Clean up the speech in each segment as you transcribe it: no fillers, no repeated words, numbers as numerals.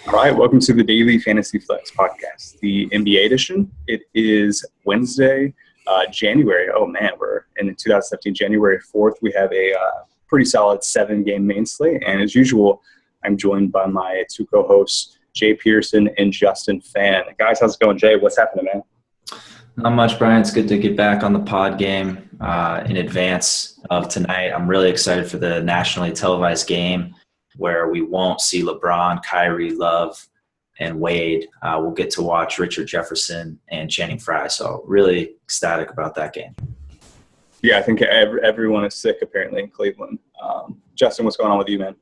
All right, welcome to the Daily Fantasy Flex podcast, the NBA edition. It is Wednesday, January. Oh man, we're in 2017, January 4th. We have a pretty solid 7-game main slate, and as usual, I'm joined by my two co-hosts, Jay Persson and Justin Phan. Guys, how's it going, Jay? What's happening, man? Not much, Brian. It's good to get back on the pod game in advance of tonight. I'm really excited for the nationally televised game where we won't see LeBron, Kyrie, Love, and Wade. We'll get to watch Richard Jefferson and Channing Frye. So really ecstatic about that game. Yeah, I think everyone is sick apparently in Cleveland. Justin, what's going on with you, man?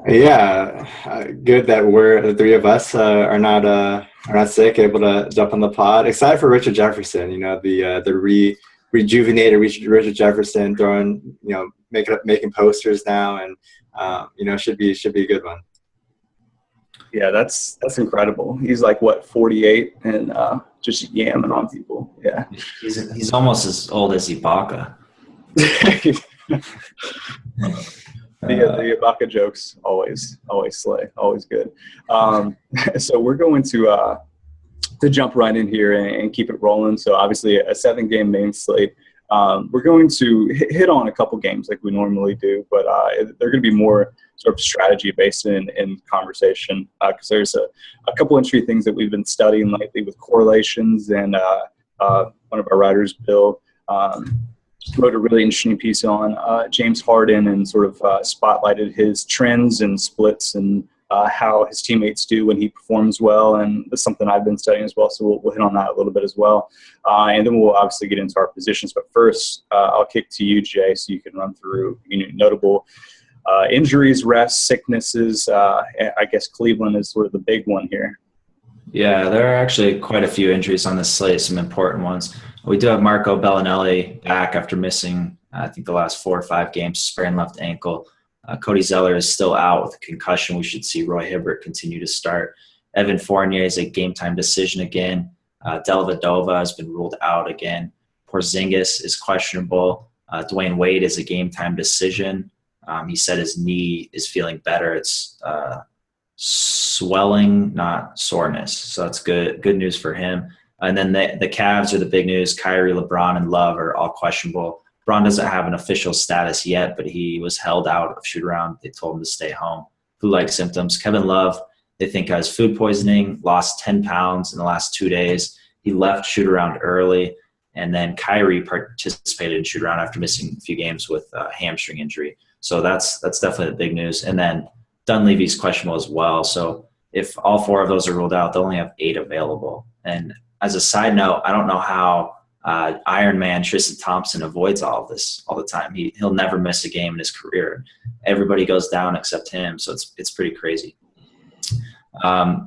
Yeah, good that the three of us are not sick, able to jump on the pod. Excited for Richard Jefferson. You know, the rejuvenated Richard Jefferson throwing, making posters now, and should be a good one. Yeah, that's incredible. He's like 48 and just yamming on people. Yeah, he's almost as old as Ibaka. The Ibaka jokes always slay, always good. So we're going to jump right in here and keep it rolling. So obviously a 7-game main slate. We're going to hit on a couple games like we normally do, but they're going to be more sort of strategy based in conversation because there's a couple interesting things that we've been studying lately with correlations, and one of our writers, Bill, wrote a really interesting piece on James Harden and sort of spotlighted his trends and splits and how his teammates do when he performs well, and that's something I've been studying as well, so we'll hit on that a little bit as well. And then we'll obviously get into our positions, but first I'll kick to you, Jay, so you can run through notable injuries, rests, sicknesses. I guess Cleveland is sort of the big one here. Yeah, there are actually quite a few injuries on this slate, some important ones. We do have Marco Bellinelli back after missing, I think, the last 4 or 5 games, sprained left ankle. Cody Zeller is still out with a concussion. We should see Roy Hibbert continue to start. Evan Fournier is a game-time decision again. Dellavedova has been ruled out again. Porzingis is questionable. Dwayne Wade is a game-time decision. He said his knee is feeling better. It's swelling, not soreness. So that's good news for him. And then the Cavs are the big news. Kyrie, LeBron, and Love are all questionable. LeBron doesn't have an official status yet, but he was held out of shoot-around. They told him to stay home. Flu-like symptoms. Kevin Love, they think, has food poisoning, lost 10 pounds in the last 2 days. He left shoot-around early. And then Kyrie participated in shoot-around after missing a few games with a hamstring injury. So that's definitely the big news. And then Dunleavy's questionable as well. So if all 4 of those are ruled out, they only have 8 available. And as a side note, I don't know how Iron Man Tristan Thompson avoids all of this all the time. He'll never miss a game in his career. Everybody goes down except him, so it's pretty crazy. A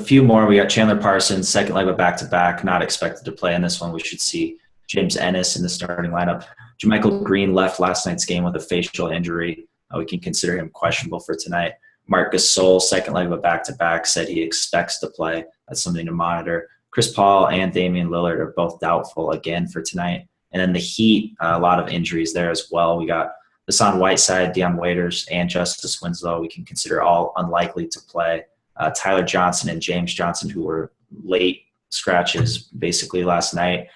few more. We got Chandler Parsons, second leg of back-to-back, not expected to play in this one. We should see James Ennis in the starting lineup. JaMychal Green left last night's game with a facial injury. We can consider him questionable for tonight. Marc Gasol, second leg of a back-to-back, said he expects to play. That's something to monitor. Chris Paul and Damian Lillard are both doubtful again for tonight. And then the Heat, a lot of injuries there as well. We got Hassan Whiteside, Deion Waiters, and Justice Winslow. We can consider all unlikely to play. Tyler Johnson and James Johnson, who were late scratches basically last night,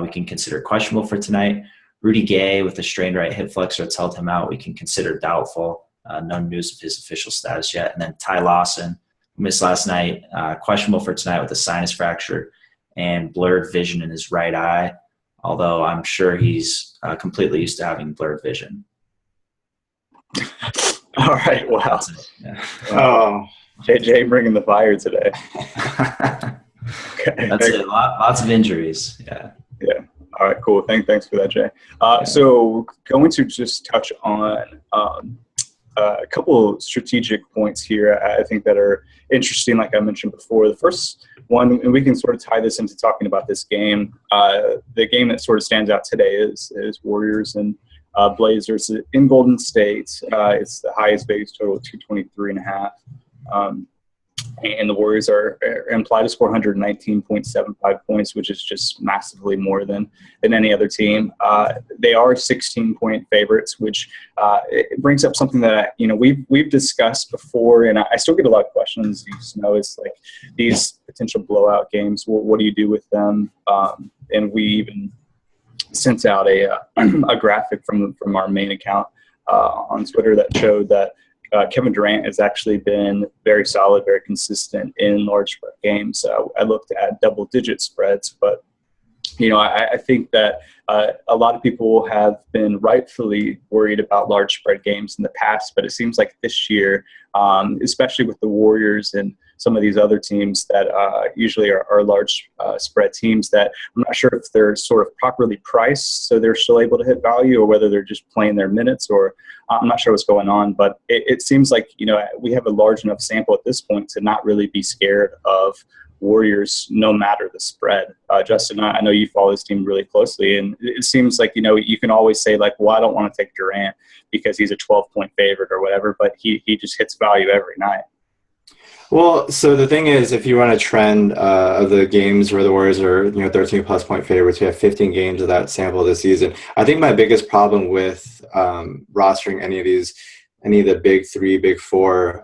we can consider questionable for tonight. Rudy Gay with a strained right hip flexor that's held him out. We can consider doubtful. No news of his official status yet. And then Ty Lawson, who missed last night, questionable for tonight with a sinus fracture and blurred vision in his right eye, although I'm sure he's completely used to having blurred vision. All right, wow. Yeah. Oh, JJ bringing the fire today. Okay. That's it. Lots of injuries. Yeah. All right, cool. Thanks for that, Jay. So going to just touch on a couple strategic points here I think that are interesting, like I mentioned before. The first one, and we can sort of tie this into talking about this game. The game that sort of stands out today is Warriors and Blazers in Golden State. It's the highest Vegas total, 223.5. and the Warriors are implied to score 119.75 points, which is just massively more than any other team. They are 16-point favorites, which it brings up something that we've discussed before, and I still get a lot of questions. It's like these potential blowout games. What do you do with them? And we even sent out a graphic from our main account on Twitter that showed that Kevin Durant has actually been very solid, very consistent in large spread games. I looked at double-digit spreads, but I think that a lot of people have been rightfully worried about large spread games in the past, but it seems like this year, especially with the Warriors and some of these other teams that usually are large spread teams, that I'm not sure if they're sort of properly priced so they're still able to hit value, or whether they're just playing their minutes, or I'm not sure what's going on. But it seems like we have a large enough sample at this point to not really be scared of Warriors no matter the spread. Justin, I know you follow this team really closely, and it seems like you can always say like, well, I don't want to take Durant because he's a 12-point favorite or whatever, but he just hits value every night. Well, so the thing is, if you run a trend of the games where the Warriors are 13-plus point favorites, we have 15 games of that sample this season. I think my biggest problem with rostering any of the big three, big four,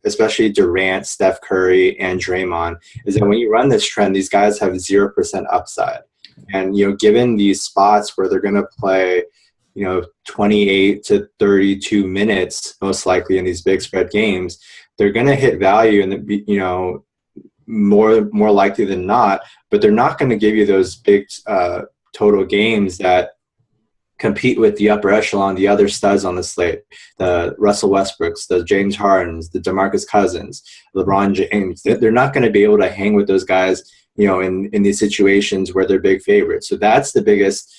especially Durant, Steph Curry, and Draymond, is that when you run this trend, these guys have 0% upside. And, given these spots where they're going to play, 28 to 32 minutes, most likely in these big spread games, they're going to hit value and, more likely than not, but they're not going to give you those big total games that compete with the upper echelon, the other studs on the slate, the Russell Westbrooks, the James Hardens, the DeMarcus Cousins, LeBron James. They're not going to be able to hang with those guys, in these situations where they're big favorites. So that's the biggest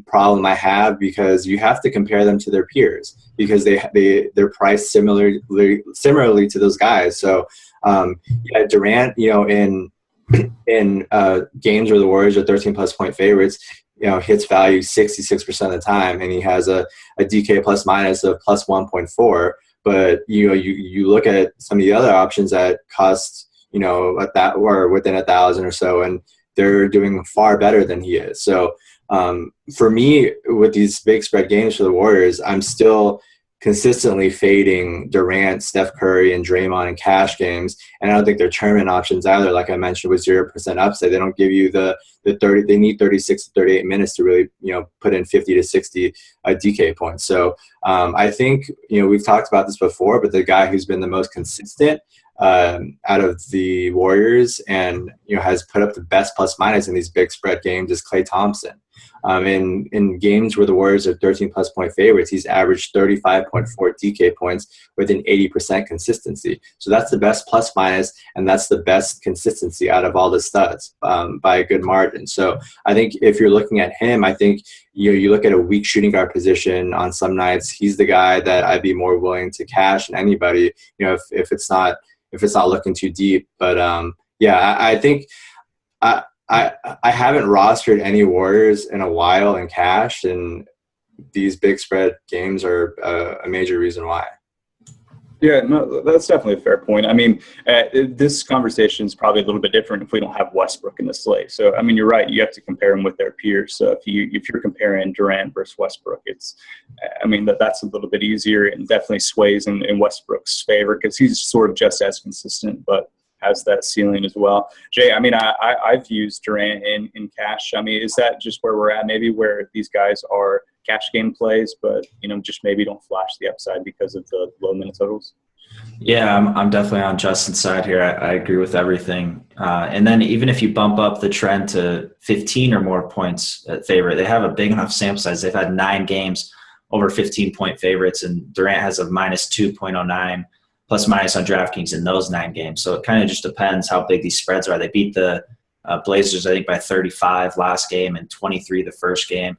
problem I have, because you have to compare them to their peers, because they're priced similarly to those guys. So Durant, in games where the Warriors are 13-plus point favorites, hits value 66% of the time, and he has a DK plus minus of plus 1.4. But you look at some of the other options that cost at that or within 1,000 or so, and they're doing far better than he is. So for me, with these big spread games for the Warriors, I'm still consistently fading Durant, Steph Curry, and Draymond in cash games. And I don't think they're tournament options either. Like I mentioned, with 0% upside, they don't give you the 30. They need 36 to 38 minutes to really, put in 50 to 60 DK points. So I think, we've talked about this before, but the guy who's been the most consistent out of the Warriors and, has put up the best plus minus in these big spread games is Klay Thompson. In games where the Warriors are 13-plus point favorites, he's averaged 35.4 DK points with an 80% consistency. So that's the best plus minus, and that's the best consistency out of all the studs by a good margin. So I think if you're looking at him, I think you look at a weak shooting guard position on some nights, he's the guy that I'd be more willing to cash than anybody, if it's not looking too deep. But I think I haven't rostered any Warriors in a while in cash, and these big spread games are a major reason why. Yeah, no, that's definitely a fair point. I mean, this conversation is probably a little bit different if we don't have Westbrook in the slate. So, I mean, you're right. You have to compare them with their peers. So if you're comparing Durant versus Westbrook, that's a little bit easier, and definitely sways in Westbrook's favor because he's sort of just as consistent, but has that ceiling as well. Jay, I mean, I've used Durant in cash. I mean, is that just where we're at, maybe where these guys are cash game plays, but, just maybe don't flash the upside because of the low minute totals? Yeah, I'm definitely on Justin's side here. I agree with everything. And then even if you bump up the trend to 15 or more points at favorite, they have a big enough sample size. They've had 9 games over 15-point favorites, and Durant has a minus 2.09 plus minus on DraftKings in those 9 games. So it kind of just depends how big these spreads are. They beat the Blazers, I think, by 35 last game and 23 the first game.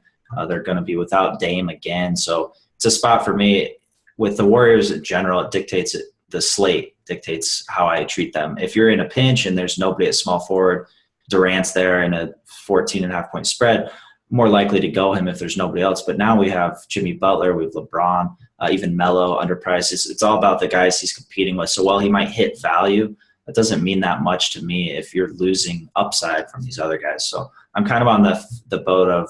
They're going to be without Dame again. So it's a spot for me. With the Warriors in general, it dictates it. The slate dictates how I treat them. If you're in a pinch and there's nobody at small forward, Durant's there in a 14.5-point spread, more likely to go him if there's nobody else. But now we have Jimmy Butler, we have LeBron, even Melo underpriced. It's all about the guys he's competing with. So while he might hit value, that doesn't mean that much to me if you're losing upside from these other guys. So I'm kind of on the boat of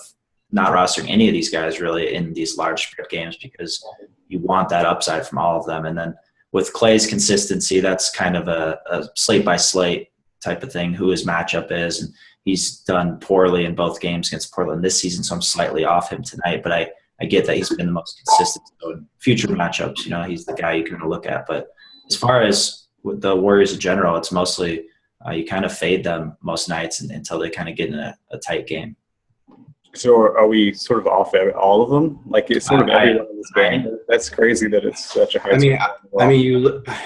not rostering any of these guys really in these large spread games because you want that upside from all of them. And then with Clay's consistency, that's kind of a slate by slate type of thing, who his matchup is. And he's done poorly in both games against Portland this season, so I'm slightly off him tonight. But I get that he's been the most consistent. So in future matchups, he's the guy you can look at. But as far as with the Warriors in general, it's mostly you kind of fade them most nights until they kind of get in a tight game. So are we sort of off all of them? Like it's sort of everyone in this game. That's crazy that it's such a high. I mean,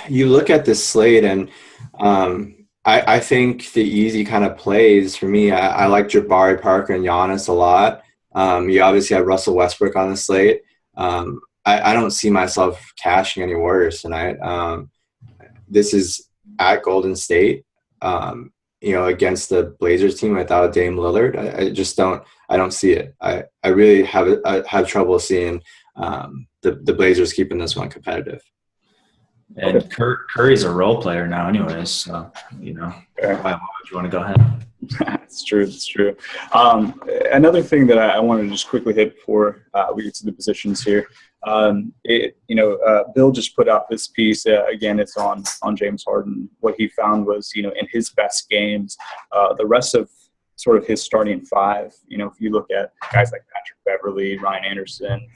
you look at this slate, and I think the easy kind of plays for me. I like Jabari Parker and Giannis a lot. You obviously have Russell Westbrook on the slate. I don't see myself cashing any Warriors tonight. This is at Golden State, against the Blazers team without Dame Lillard. I just don't. I don't see it. I really have trouble seeing the Blazers keeping this one competitive. And Curry's a role player now anyways, so, why would you want to go ahead? It's true. It's true. Another thing that I wanted to just quickly hit before we get to the positions here. Bill just put out this piece. Again, it's on James Harden. What he found was, in his best games, the rest of sort of his starting five, if you look at guys like Patrick Beverley, Ryan Anderson,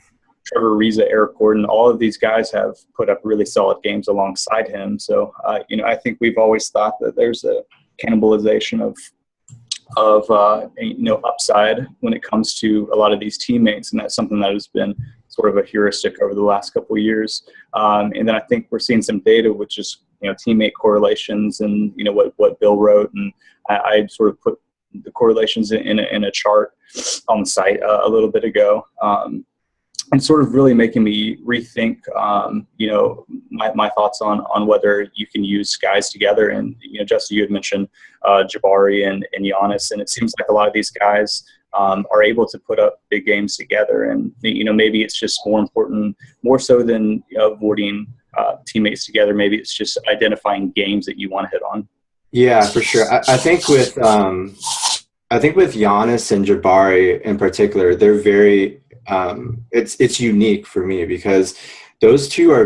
Trevor Ariza, Eric Gordon, all of these guys have put up really solid games alongside him. So, I think we've always thought that there's a cannibalization of upside when it comes to a lot of these teammates, and that's something that has been sort of a heuristic over the last couple of years. And then I think we're seeing some data, which is teammate correlations, and what Bill wrote, and I sort of put the correlations in a chart on the site a little bit ago. And sort of really making me rethink, my thoughts on whether you can use guys together. And, Justin, you had mentioned Jabari and Giannis, and it seems like a lot of these guys are able to put up big games together. And, maybe it's just more so than avoiding teammates together. Maybe it's just identifying games that you want to hit on. Yeah, for sure. I think with Giannis and Jabari in particular, they're very it's unique for me because those two are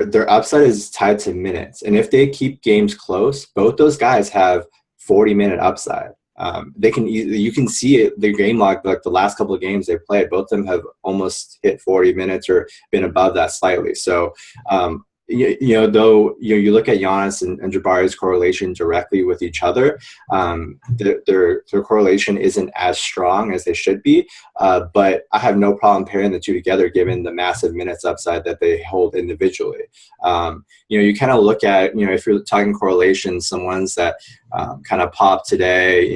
their upside is tied to minutes, and if they keep games close, both those guys have 40-minute upside. You can see it, their game log, like the last couple of games they played, both of them have almost hit 40 minutes or been above that slightly. So you look at Giannis and Jabari's correlation directly with each other, their correlation isn't as strong as they should be, but I have no problem pairing the two together given the massive minutes upside that they hold individually. You kind of look at, if you're talking correlations, some ones that kind of pop today,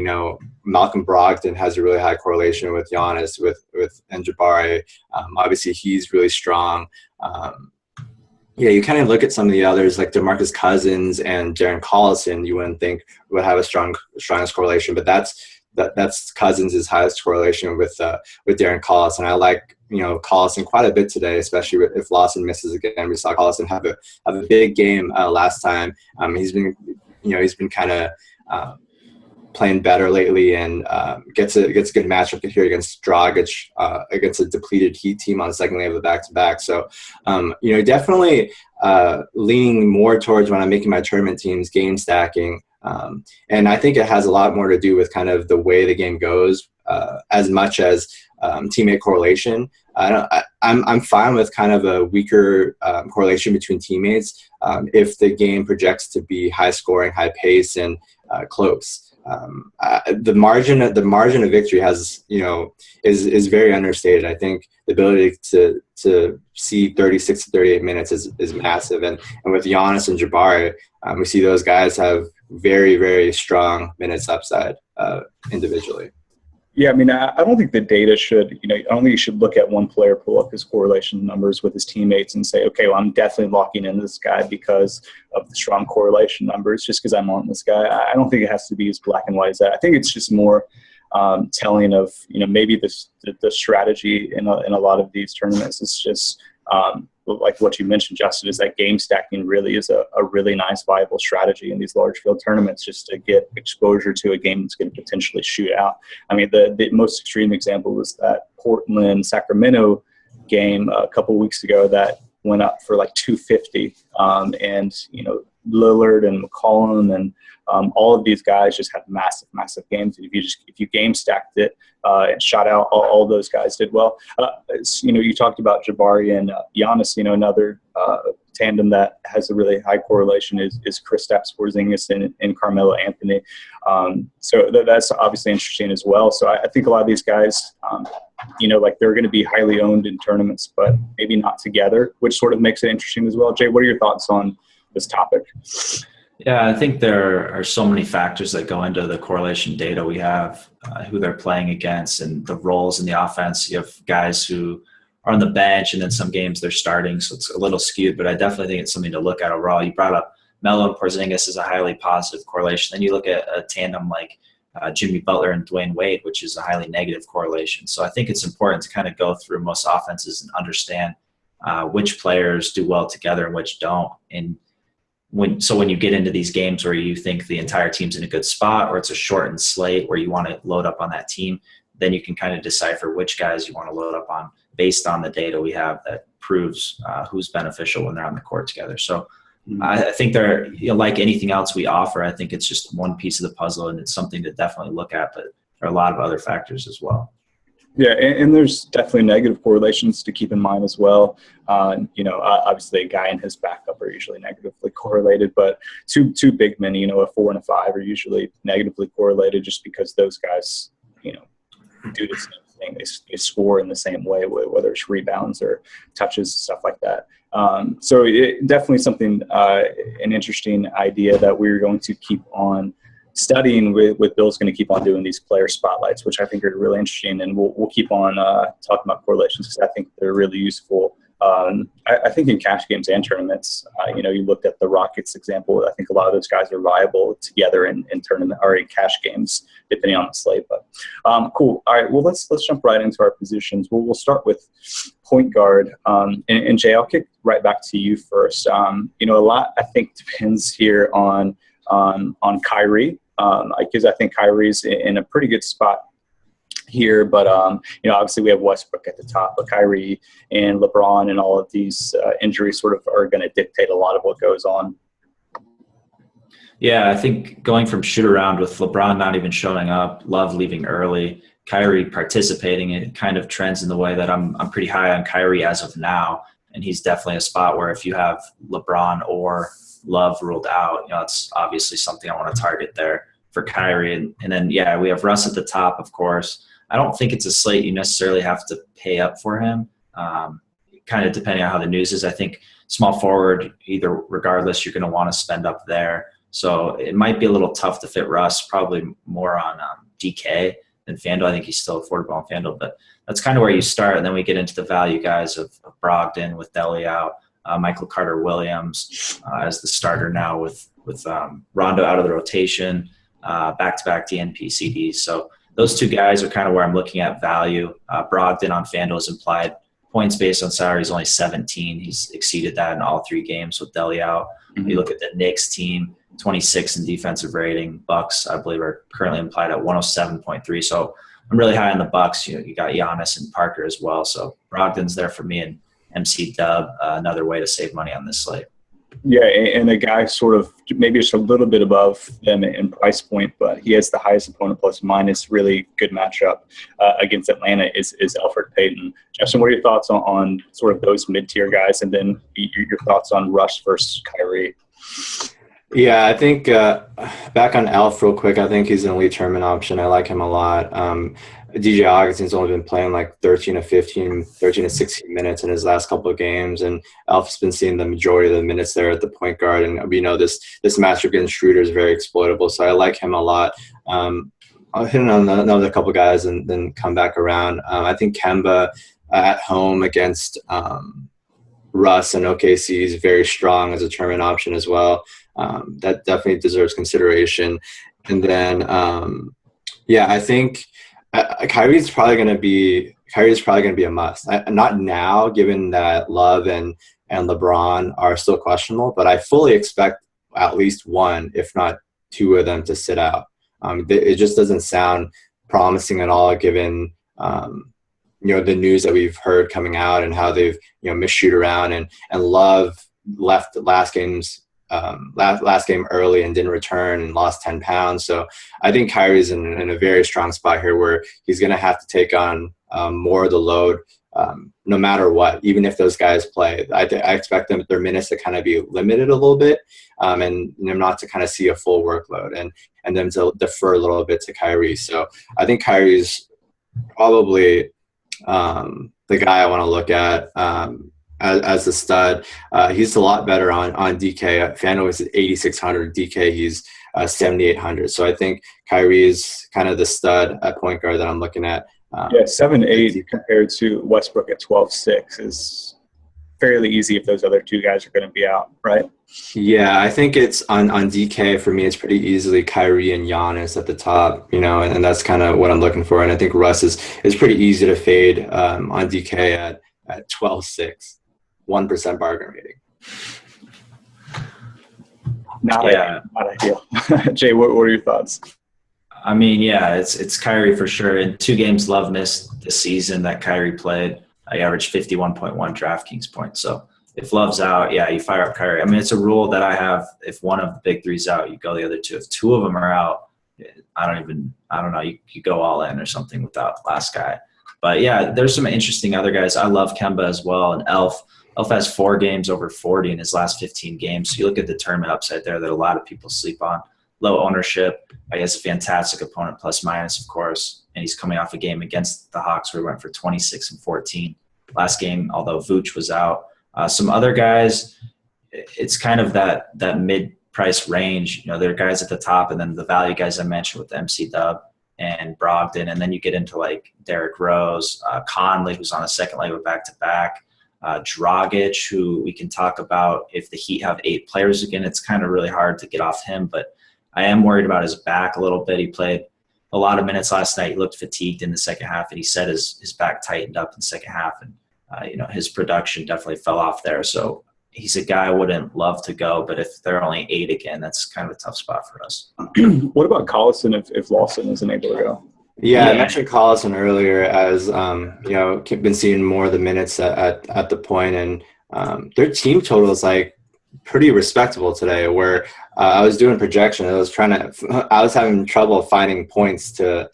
Malcolm Brogdon has a really high correlation with Giannis and Jabari. Obviously he's really strong. You kind of look at some of the others like DeMarcus Cousins and Darren Collison. You wouldn't think would have a strongest correlation, but that's Cousins' highest correlation with Darren Collison. I like Collison quite a bit today, especially if Lawson misses again. We saw Collison have a big game last time. He's been kind of playing better lately, and gets a good matchup here against Dragic, against a depleted Heat team on the second leg of the back-to-back. So, definitely leaning more towards when I'm making my tournament teams, game stacking. And I think it has a lot more to do with kind of the way the game goes, as much as teammate correlation. I'm fine with kind of a weaker correlation between teammates if the game projects to be high scoring, high pace, and close. The margin of victory is very understated. I think the ability to see 36 to 38 minutes is massive, and with Giannis and Jabari, we see those guys have very, very strong minutes upside individually. Yeah, I mean, I don't think the data should, I don't think you should look at one player, pull up his correlation numbers with his teammates and say, okay, well, I'm definitely locking in this guy because of the strong correlation numbers, just because I'm on this guy. I don't think it has to be as black and white as that. I think it's just more telling of, maybe the strategy in a lot of these tournaments is just like what you mentioned, Justin, is that game stacking really is a really nice, viable strategy in these large field tournaments, just to get exposure to a game that's going to potentially shoot out. I mean, the most extreme example was that Portland-Sacramento game a couple of weeks ago that went up for like 250, and Lillard and McCollum and all of these guys just had massive games. And if you game stacked it and shot out, all those guys did well. You talked about Jabari and Giannis. Another tandem that has a really high correlation is Kristaps Porzingis and Carmelo Anthony. So that's obviously interesting as well. So I think a lot of these guys, they're going to be highly owned in tournaments, but maybe not together, which sort of makes it interesting as well. Jay, what are your thoughts on this topic? Yeah, I think there are so many factors that go into the correlation data we have, who they're playing against and the roles in the offense. You have guys who are on the bench, and then some games they're starting, so it's a little skewed, but I definitely think it's something to look at overall. You brought up Melo and Porzingis as a highly positive correlation. Then you look at a tandem like Jimmy Butler and Dwayne Wade, which is a highly negative correlation. So I think it's important to kind of go through most offenses and understand which players do well together and which don't. And when you get into these games where you think the entire team's in a good spot, or it's a shortened slate where you want to load up on that team, then you can kind of decipher which guys you want to load up on based on the data we have that proves who's beneficial when they're on the court together. So I think they're, like anything else we offer, I think it's just one piece of the puzzle, and it's something to definitely look at, but there are a lot of other factors as well. Yeah, and there's definitely negative correlations to keep in mind as well. Obviously a guy and his backup are usually negatively correlated, but two big men, a 4 and a 5 are usually negatively correlated, just because those guys, do the same thing. They score in the same way, whether it's rebounds or touches, stuff like that. So definitely something, an interesting idea that we're going to keep on studying with Bill's going to keep on doing these player spotlights, which I think are really interesting, and we'll keep on talking about correlations, because I think they're really useful. I think in cash games and tournaments, you looked at the Rockets example. I think a lot of those guys are viable together in tournament or in cash games, depending on the slate. But cool. All right. Well, let's jump right into our positions. We'll start with point guard. And Jay, I'll kick right back to you first. A lot I think depends here on Kyrie. Because I think Kyrie's in a pretty good spot here, but obviously we have Westbrook at the top, but Kyrie and LeBron and all of these injuries sort of are going to dictate a lot of what goes on. Yeah, I think going from shoot around with LeBron not even showing up, Love leaving early, Kyrie participating, it kind of trends in the way that I'm pretty high on Kyrie as of now, and he's definitely a spot where if you have LeBron or Love ruled out, it's obviously something I want to target there for Kyrie. And then, yeah, we have Russ at the top, of course. I don't think it's a slate you necessarily have to pay up for him, kind of depending on how the news is. I think small forward, either regardless, you're going to want to spend up there. So it might be a little tough to fit Russ, probably more on DK than FanDuel. I think he's still affordable on FanDuel, but that's kind of where you start. And then we get into the value guys of Brogdon with Dele out. Michael Carter-Williams as the starter now with Rondo out of the rotation, back-to-back DNP CDs. So those two guys are kind of where I'm looking at value. Brogdon on FanDuel's implied points based on salary is only 17. He's exceeded that in all 3 games with Dele out. You look at the Knicks team, 26 in defensive rating. Bucks, I believe, are currently implied at 107.3. So I'm really high on the Bucks. You got Giannis and Parker as well. So Brogdon's there for me, and MC Dub, another way to save money on this slate. Yeah, and a guy sort of maybe just a little bit above them in price point, but he has the highest opponent plus minus. Really good matchup against Atlanta is Elfrid Payton. Justin, what are your thoughts on sort of those mid-tier guys, and then your thoughts on Russ versus Kyrie? Yeah, I think back on Elf real quick, I think he's an elite tournament option. I like him a lot. DJ Augustin's only been playing like 13 to 16 minutes in his last couple of games, and Elf's been seeing the majority of the minutes there at the point guard. And we know this matchup against Schroeder is very exploitable, so I like him a lot. I'll hit on another couple guys and then come back around. I think Kemba at home against Russ and OKC is very strong as a tournament option as well. That definitely deserves consideration. And then, I think Kyrie's probably going to be a must. Not now, given that Love and and LeBron are still questionable, but I fully expect at least one, if not two of them to sit out. It just doesn't sound promising at all, given the news that we've heard coming out and how they've missed shoot around, and Love left last game early and didn't return and lost 10 pounds. So I think Kyrie's in a very strong spot here, where he's going to have to take on more of the load, no matter what, even if those guys play. I expect their minutes to kind of be limited a little bit, and not to kind of see a full workload, and them to defer a little bit to Kyrie. So I think Kyrie's probably the guy I want to look at as a stud. He's a lot better on DK. FanDuel is 8,600. DK, he's 7,800. So I think Kyrie's kind of the stud at point guard that I'm looking at. 7-8 compared to Westbrook at 12-6 is fairly easy if those other two guys are going to be out, right? Yeah, I think it's on DK for me. It's pretty easily Kyrie and Giannis at the top, and that's kind of what I'm looking for. And I think Russ is pretty easy to fade on DK at 12-6, 1% bargain rating. Not ideal. Jay, what are your thoughts? I mean, yeah, it's Kyrie for sure. In 2 games Love missed this season that Kyrie played, I averaged 51.1 DraftKings points. So if Love's out, yeah, you fire up Kyrie. I mean, it's a rule that I have. If one of the big three's out, you go the other two. If 2 of them are out, I don't know, you go all in or something without the last guy. But yeah, there's some interesting other guys. I love Kemba as well, and Elf. Elf has 4 games over 40 in his last 15 games. So you look at the tournament upside there that a lot of people sleep on. Low ownership. He has a fantastic opponent, plus minus, of course. And he's coming off a game against the Hawks where he went for 26 and 14 last game, although Vooch was out. Some other guys, it's kind of that mid-price range. There are guys at the top, and then the value guys I mentioned with MC Dub and Brogdon. And then you get into like Derrick Rose, Conley, who's on a second leg of back-to-back, Dragic, who we can talk about. If the Heat have 8 players again, it's kind of really hard to get off him, but I am worried about his back a little bit. He played a lot of minutes last night. He looked fatigued in the second half, and he said his back tightened up in the second half, and his production definitely fell off there. So he's a guy I wouldn't love to go, but if they're only 8 again, that's kind of a tough spot for us. What about Collison if Lawson isn't able to go? Yeah, I mentioned Collison earlier as been seeing more of the minutes at the point, and their team total is like pretty respectable today. Where I was doing projection, I was having trouble finding points to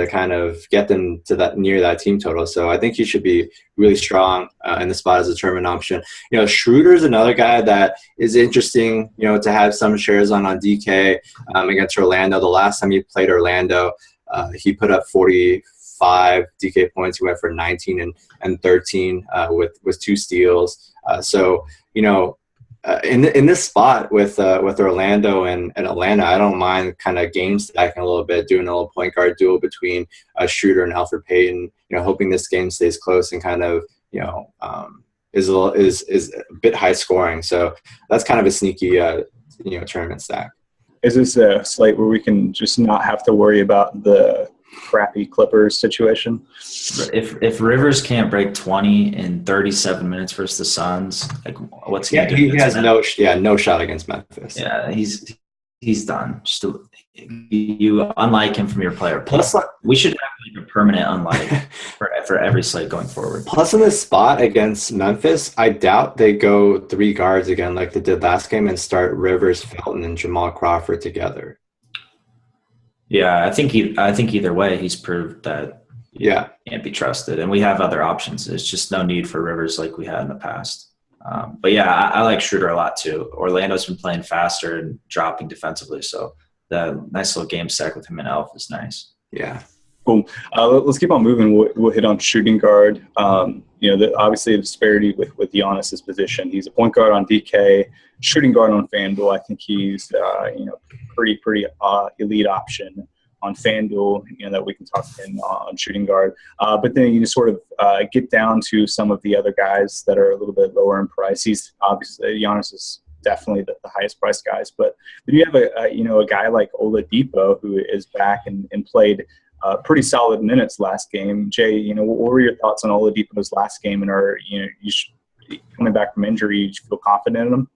kind of get them to that near that team total. So I think he should be really strong in the spot as a tournament option. Schroeder's another guy that is interesting, to have some shares on DK against Orlando. The last time he played Orlando, he put up 45 DK points. He went for 19 and 13 with 2 steals. In this spot with Orlando and Atlanta, I don't mind kind of game stacking a little bit, doing a little point guard duel between Schroeder and Elfrid Payton. Hoping this game stays close and kind of is a bit high scoring. So that's kind of a sneaky tournament stack. Is this a slate where we can just not have to worry about the crappy Clippers situation? If Rivers can't break 20 in 37 minutes versus the Suns, like what's he gonna do? He has no shot against Memphis. Yeah, he's done. You unlike him from your player. Plus, we should have like a permanent unlike for every slate going forward. Plus, in this spot against Memphis, I doubt they go 3 guards again like they did last game and start Rivers, Felton, and Jamal Crawford together. Yeah, I think either way, he's proved that he can't be trusted, and we have other options. There's just no need for Rivers like we had in the past. But yeah, I like Schroeder a lot too. Orlando's been playing faster and dropping defensively, so the nice little game stack with him and Elf is nice. Yeah. Cool. Let's keep on moving. We'll hit on shooting guard. Obviously the disparity with Giannis's position. He's a point guard on DK, shooting guard on FanDuel. I think he's pretty elite option on FanDuel. That we can talk to him on shooting guard. But then you sort of get down to some of the other guys that are a little bit lower in price. He's obviously Giannis is definitely the highest priced guys. But you have a guy like Oladipo who is back and played pretty solid minutes last game. Jay, what were your thoughts on Oladipo's last game? And coming back from injury, you feel confident in him?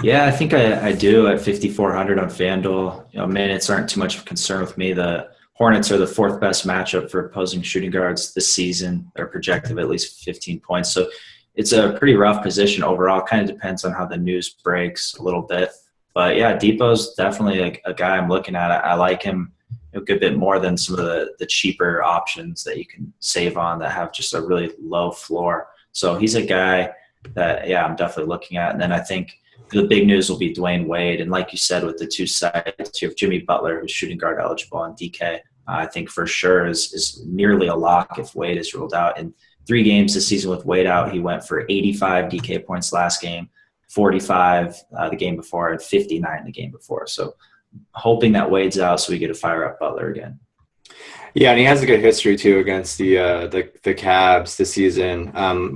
Yeah, I think I do at 5,400 on FanDuel. Minutes aren't too much of a concern with me. The Hornets are the fourth best matchup for opposing shooting guards this season. They're projected at least 15 points. So it's a pretty rough position overall. Kind of depends on how the news breaks a little bit. But yeah, Depot's definitely a guy I'm looking at. I like him a good bit more than some of the cheaper options that you can save on that have just a really low floor. So he's a guy that, yeah, I'm definitely looking at. And then I think the big news will be Dwayne Wade. And like you said, with the two sides, you have Jimmy Butler, who's shooting guard eligible, and DK, I think for sure is nearly a lock if Wade is ruled out. In 3 games this season with Wade out, he went for 85 DK points last game, 45 the game before, and 59 the game before. So hoping that Wade's out so we get to fire up Butler again. Yeah, and he has a good history too against the Cavs this season.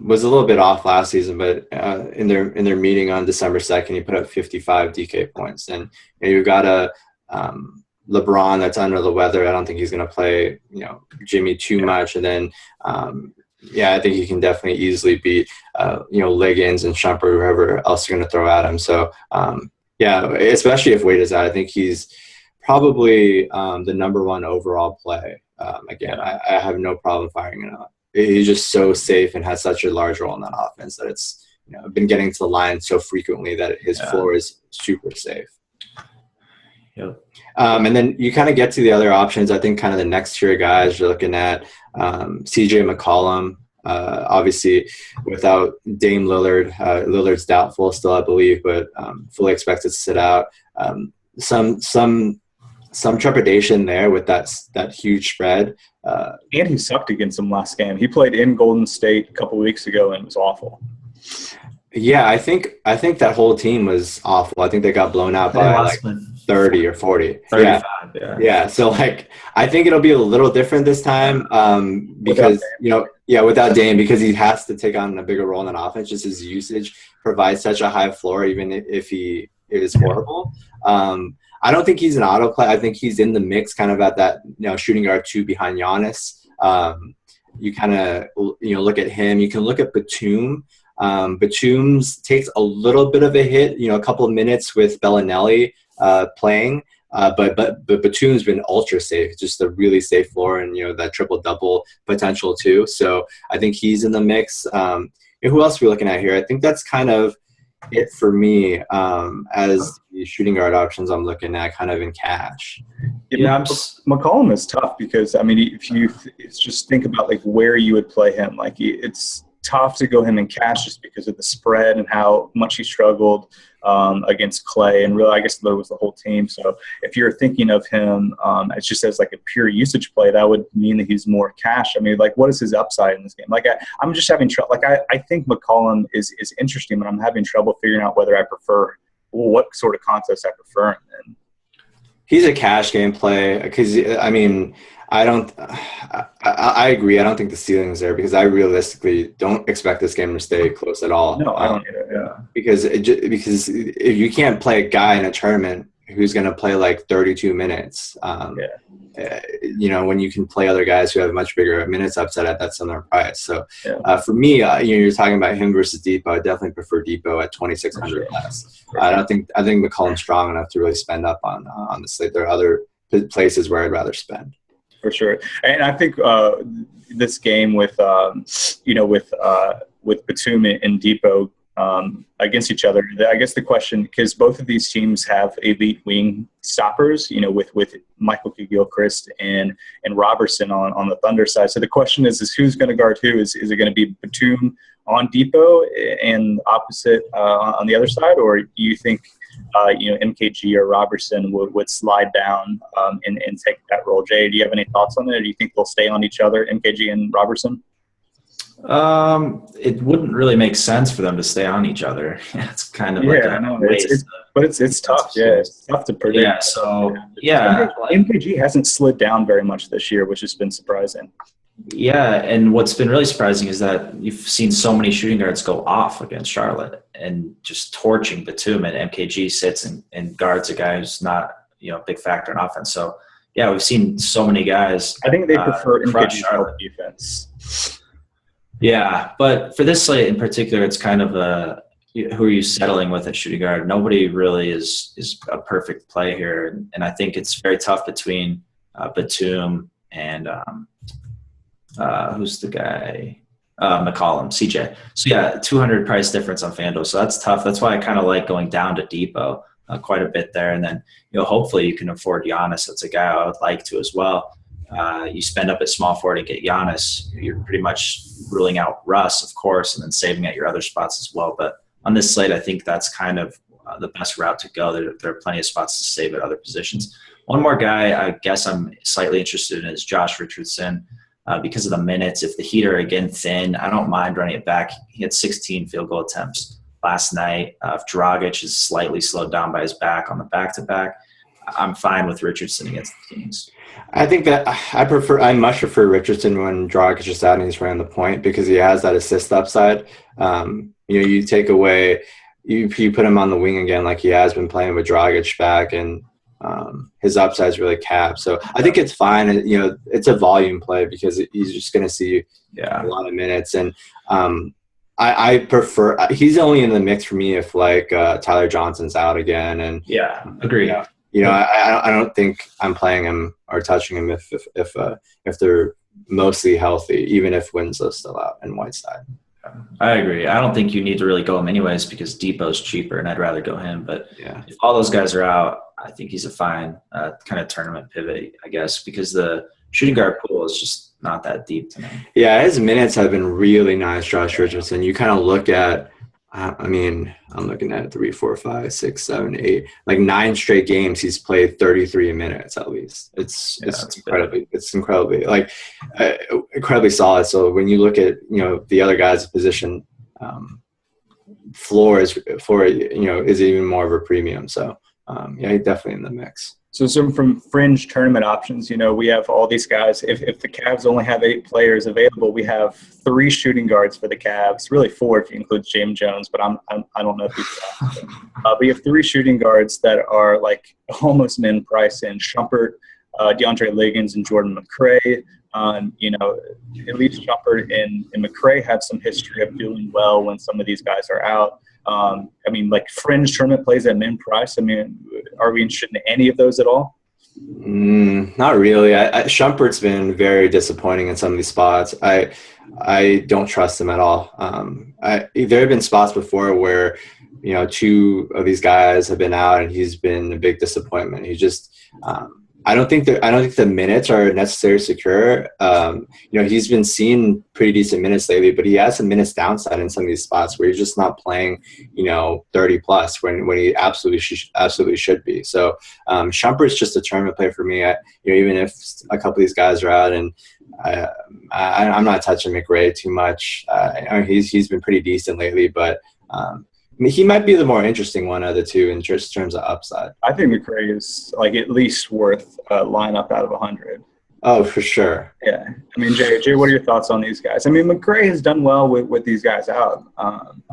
Was a little bit off last season, but in their meeting on December 2nd, he put up 55 DK points. And you've got a LeBron that's under the weather. I don't think he's going to play Jimmy too much. And then I think he can definitely easily beat Liggins and Shumpert, whoever else you're going to throw at him. So especially if Wade is out, I think he's probably the number 1 overall play. I have no problem firing it up. He's just so safe and has such a large role in that offense that it's been getting to the line so frequently that his floor is super safe. Yep. And then you kind of get to the other options. I think kind of the next tier guys you're looking at CJ McCollum. Obviously, without Dame Lillard, Lillard's doubtful still, I believe, but fully expected to sit out. Some trepidation there with that huge spread. And he sucked against them last game. He played in Golden State a couple of weeks ago and it was awful. Yeah, I think that whole team was awful. I think they got blown out by like 30 or 40. 35, yeah. So I think it'll be a little different this time because without Dame, because he has to take on a bigger role in that offense. Just his usage provides such a high floor, even if he is horrible. I don't think he's an auto play. I think he's in the mix, kind of at that shooting guard 2 behind Giannis. You kind of look at him. You can look at Batum. Batum's takes a little bit of a hit, a couple of minutes with Bellinelli playing, but Batum's been ultra safe, just a really safe floor, and that triple-double potential too. So I think he's in the mix. Who else are we looking at here? I think that's kind of it for me as the shooting guard options I'm looking at kind of in cash. Yeah, McCollum is tough because, if you just think about where you would play him, it's tough to go him in cash just because of the spread and how much he struggled against Clay, and really I guess that was the whole team. So if you're thinking of him as just as a pure usage play, that would mean that he's more cash. what is his upside in this game? I'm just having trouble. I think McCollum is interesting, but I'm having trouble figuring out whether I prefer what sort of context I prefer him in. He's a cash game play because I agree. I don't think the ceiling is there because I realistically don't expect this game to stay close at all. No, I don't either. Yeah. Because if you can't play a guy in a tournament who's going to play 32 minutes, when you can play other guys who have much bigger minutes upside at that similar price. So for me, you're talking about him versus Depot. I definitely prefer Depot at 2,600 less. I think McCollum's strong enough to really spend up on the slate. There are other places where I'd rather spend. For sure, and I think this game with Batum and Depot against each other, I guess the question, because both of these teams have elite wing stoppers, with Michael Gilchrist and Robertson on the Thunder side. So the question is who's going to guard who? Is it going to be Batum on Depot and opposite on the other side, or do you think MKG or Robertson would slide down and take that role? Jay, do you have any thoughts on it? Or do you think they'll stay on each other, MKG and Robertson? It wouldn't really make sense for them to stay on each other. It's kind of it's tough. Yeah, it's tough to predict. Yeah, so MKG hasn't slid down very much this year, which has been surprising. Yeah, and what's been really surprising is that you've seen so many shooting guards go off against Charlotte and just torching Batum, and MKG sits and guards a guy who's not a big factor in offense. So yeah, we've seen so many guys. I think they prefer MKG defense. Yeah, but for this slate in particular, it's kind of who are you settling with at shooting guard? Nobody really is a perfect play here, and I think it's very tough between Batum and who's the guy? McCollum, CJ. So yeah, 200 price difference on FanDuel. So that's tough. That's why I kind of like going down to Depot quite a bit there, and then hopefully you can afford Giannis. That's a guy I would like to as well. You spend up at small forward and get Giannis, you're pretty much ruling out Russ, of course, and then saving at your other spots as well. But on this slate, I think that's kind of the best route to go. There are plenty of spots to save at other positions. One more guy I guess I'm slightly interested in is Josh Richardson because of the minutes. If the Heat are again thin, I don't mind running it back. He had 16 field goal attempts last night. If Dragic is slightly slowed down by his back on the back-to-back, I'm fine with Richardson against the Kings. I think that I much prefer Richardson when Dragic is out and he's running the point because he has that assist upside. You take away, you put him on the wing again like he has been playing with Dragic back, and his upside is really capped. So I think it's fine. It's a volume play because he's just going to see a lot of minutes. And I prefer – he's only in the mix for me if Tyler Johnson's out again. And agree. I don't think I'm playing him or touching him if they're mostly healthy, even if Winslow's still out and Whiteside. I agree. I don't think you need to really go him anyways because Depot's cheaper, and I'd rather go him. But if all those guys are out, I think he's a fine kind of tournament pivot, I guess, because the shooting guard pool is just not that deep to me. Yeah, his minutes have been really nice, Josh Richardson. You kind of look at I'm looking at 3, 4, 5, 6, 7, 8, 9 straight games. He's played 33 minutes at least. It's incredibly solid. So when you look at the other guys' position, floor is even more of a premium. So he's definitely in the mix. So some from fringe tournament options, we have all these guys. If the Cavs only have 8 players available, we have 3 shooting guards for the Cavs. Really 4 if you include James Jones, but I don't know if he's but you have 3 shooting guards that are almost min price in Shumpert, DeAndre Liggins, and Jordan McRae. At least Shumpert and McRae have some history of doing well when some of these guys are out. Fringe tournament plays at min price. Are we interested in any of those at all? Not really. Shumpert's been very disappointing in some of these spots. I don't trust him at all. There have been spots before where 2 of these guys have been out and he's been a big disappointment. He just I don't think the minutes are necessarily secure. He's been seeing pretty decent minutes lately, but he has some minutes downside in some of these spots where he's just not playing, 30 plus when he absolutely should be. So Shumpert's just a tournament play for me. Even if a couple of these guys are out, and I'm not touching McRae too much. He's been pretty decent lately, but. He might be the more interesting one of the 2 in just terms of upside. I think McRae is at least worth a lineup out of 100. Oh, for sure. Yeah. Jay, what are your thoughts on these guys? McRae has done well with these guys out.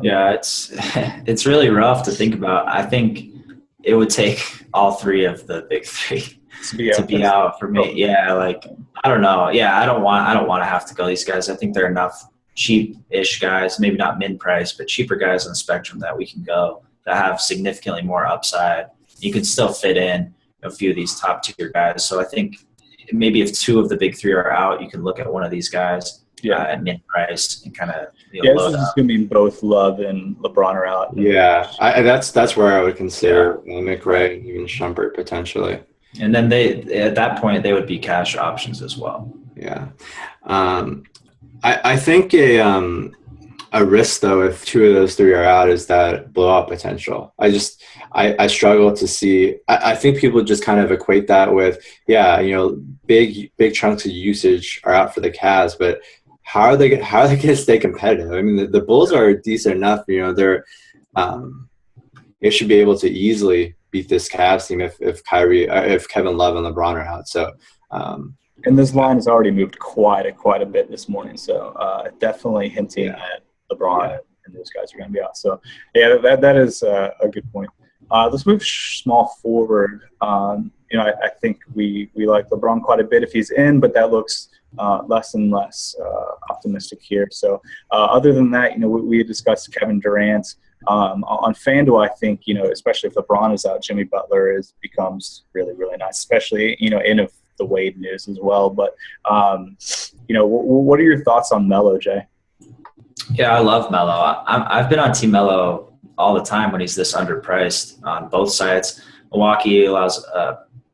It's really rough to think about. I think it would take all 3 of the big 3 to be out for me. Yeah, I don't know. Yeah, I don't want to have to go these guys. I think they're enough cheap-ish guys, maybe not min-price, but cheaper guys on the spectrum that we can go that have significantly more upside. You can still fit in a few of these top-tier guys. So I think maybe if 2 of the big 3 are out, you can look at one of these guys at min-price and kind of this is assuming both Love and LeBron are out. Yeah, that's where I would consider McRae and even Shumpert potentially. And then at that point, they would be cash options as well. Yeah. I think a risk though, if 2 of those 3 are out, is that blowout potential. I struggle to see. I think people just kind of equate that with big chunks of usage are out for the Cavs, but how are they going to stay competitive? The Bulls are decent enough. They should be able to easily beat this Cavs team if Kevin Love and LeBron are out. So. And this line has already moved quite a bit this morning, so definitely hinting at LeBron and those guys are going to be out. So, that is a good point. Let's move small forward. I think we like LeBron quite a bit if he's in, but that looks less and less optimistic here. So other than that, we had discussed Kevin Durant. On FanDuel, I think, especially if LeBron is out, Jimmy Butler becomes really, really nice, especially, in the Wade news as well. But, what are your thoughts on Melo, Jay? Yeah, I love Melo. I've been on Team Melo all the time when he's this underpriced on both sides. Milwaukee allows